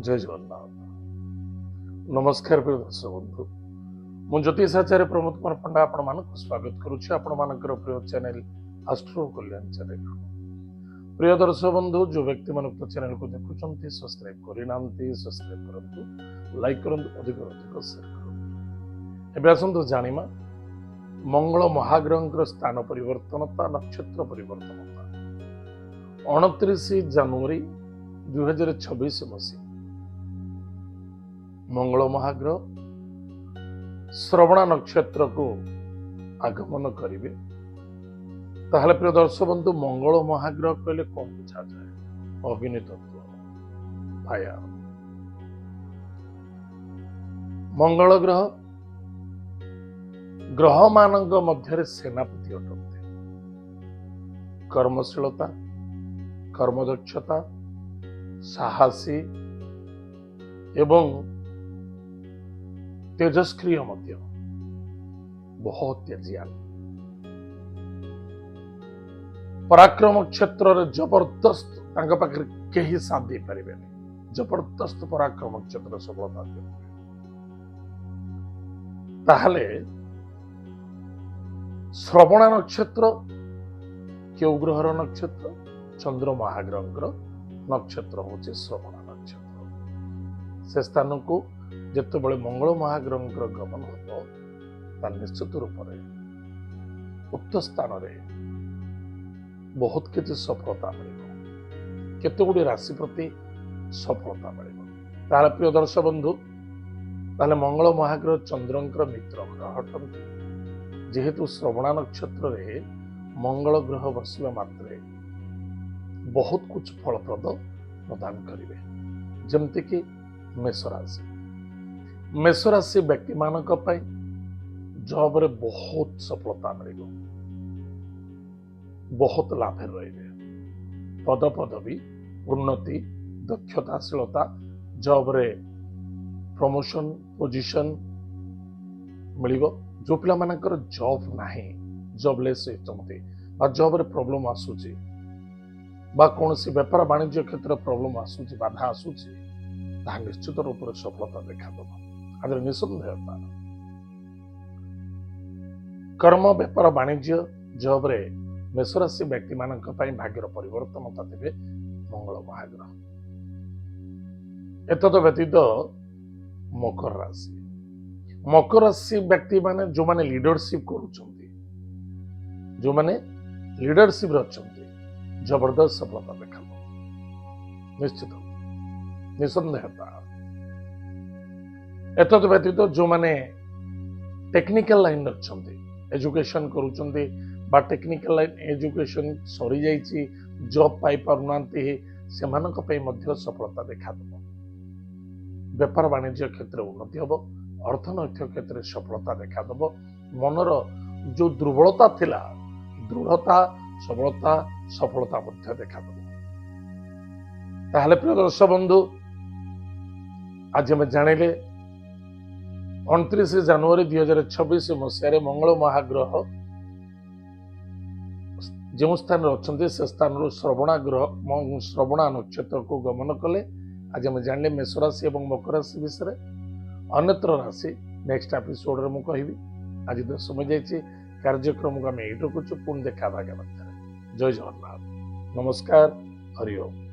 जय जगन्नाथ। नमस्कार प्रिय दर्शक बंधु, मु ज्योतिषाचार्य प्रमोद कुमार पंडा आपण मानक स्वागत करुच्ची आपण मानकर प्रिय चैनल एस्ट्रो कल्याण चैनल। प्रिय दर्शक बंधु, जो व्यक्ति मान चैनल को देखुंत सब्सक्राइब करना सब्सक्राइब करूँ, लाइक करूँ, अधिक अधिक शेयर करूँ। एवं आसतु जानिमा मंगल महाग्रह स्थान परिवर्तनता नक्षत्र परिवर्तनता 29 जनवरी 2026 मसीहा मंगल महाग्रह श्रवणा नक्षत्र को आगमन करेंगे। ताहले प्रिय दर्शक बंधु, मंगल महाग्रह कहले कौन बुझा जाए? अग्नि तत्व, फायर। मंगल ग्रह ग्रह मानक मध्य सेनापति अटंते। कर्मशीलता, कर्मदक्षता, साहसी एवं तेजस्क्रिय मध्य बहुत तेजियाल। पराक्रम क्षेत्र रे जबरदस्त तांका पाखरे केही साथ दे परिबेनी। जबरदस्त पराक्रम क्षेत्र सफलता दे। ताहले श्रवणा नक्षत्र केउ ग्रहर नक्षत्र? चंद्र महाग्रह नक्षत्र होचे श्रवणा नक्षत्र। से स्थान को जिते बड़े मंगल महाग्रह गमन हम निश्चित रूप से उक्त स्थान बहुत किसी सफलता मिल, केते गुडी राशि प्रति सफलता मिल। प्रिय दर्शक बंधु, ताले मंगल महाग्रह चंद्रंकर मित्र ग्रह अटंती। जेहेतु श्रवणा नक्षत्र रे मंगल ग्रह बसवा मात्रे बहुत कुछ फलप्रद प्रदान करेंगे। जमती कि मेष राशि व्यक्ति मानक जॉब रे बहुत सफलता मिल, बहुत लाभ रहे। पद पदवी उन्नति, दक्षताशीलता, जॉब रे प्रमोशन पोजिशन मिल। जो पिला मानकर जॉब नाही, जॉबलेस होती, जॉब रे प्रॉब्लम आसूची, कौन सी व्यापार वाणिज्य क्षेत्र प्रॉब्लम आसूची, बाधा आसूची, ताहा निश्चित रूप से सफलता देखा आज निसंदेहता। कर्म व्यापार वाणिज्य जॉब रे मेष राशि व्यक्ति मानक भाग्यर परिवर्तनता देवे मंगल महाग्रह। एतद व्यतीत मकर राशि व्यक्ति माने जो माने लीडरशिप करूछंती, जो माने लीडरशिप रचंती, जबरदस्त सफलता देखा निश्चित निसंदेहता। एतद व्यतीत जो माने टेक्निकल लाइन रचंती, एजुकेशन करूछंती बा टेक्निकल लाइन एजुकेशन सरी जाइछि, जॉब पाई पारुनांती, सेमानक पई मध्य सफलता देखा दबो। व्यापार वाणिज्य क्षेत्र उन्नति हबो, अर्थनैतिक क्षेत्र सफलता देखा दबो। मनर जो दुर्बलता थिला, दृढ़ता, सबलता, सफलता मध्य देखा दबो। ताहले प्रिय दर्शक बंधु, आज हम जानिले 29 जनवरी 2026 मसीह मंगल महाग्रह जो स्थान अच्छे से स्थान श्रवणा नक्षत्र को गमन कले। आज हम जानिले मेष राशि और मकर राशि विषय। अन्यत्र राशि नेक्स्ट एपिसोड रे मु कहिबी। आज तो समय जाइए, कार्यक्रम को आम ये रखुचु, पुणी देखा भाग्य। जय जगन्नाथ, नमस्कार, हरि ओम।